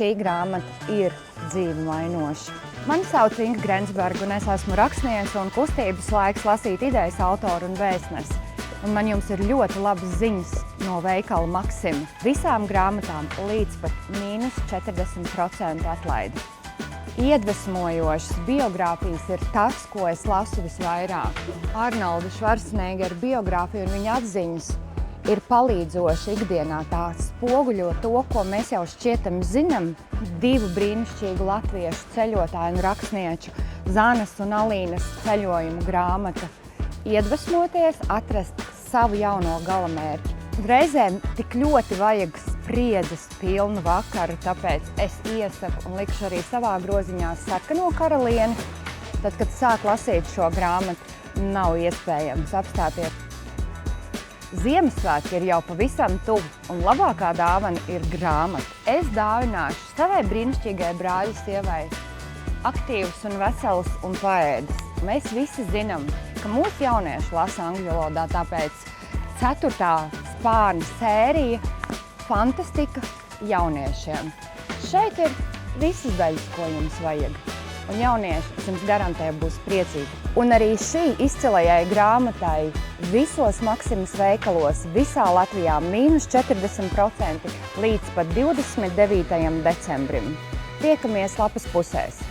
šī grāmata ir dzīvi mainoša. Mani sauc Inga Grensberga, un es esmu rakstniece un kustības laiks lasīt idejas autoru un vēstnesi. Un man jums ir ļoti labas ziņas no veikala Maksima. Visām grāmatām līdz pat -40% atlaidi. Iedvesmojošas biogrāfijas ir tas, ko es lasu visvairāk. Arnolda Švarcnegera biogrāfija un viņa atziņas ir palīdzoši ikdienā. Tā spoguļo to, ko mēs jau šķietami zinām. Divu brīnišķīgu latviešu ceļotāju un rakstnieču, Zanes un Alīnas ceļojumu grāmata. Iedvesmoties, atrast savu jauno galamērķi. Reizēm tik ļoti vajag spriedzes pilnu vakaru, tāpēc es iesaku un likšu arī savā groziņā Sarkano karalieni. Tad, kad sāk lasīt šo grāmatu, nav iespējams apstāties. Ziemassvētki ir jau pavisam tuvu, un labākā dāvana ir grāmata. Es dāvināšu savai brīnišķīgai brāļa sievai aktīvas un veselas un paēdas. Mēs visi zinām, ka mūsu jaunieši lasa angļu valodā, tāpēc 4. spārna sērija fantastika jauniešiem. Šeit ir visas daļas, ko jums vajag. Un jaunieši, es jums garantēju, būs priecīgi. Un arī šī izcilajai grāmatai visos Maksimas veikalos visā Latvijā -40% līdz pat 29. decembrim. Tiekamies lapas pusēs!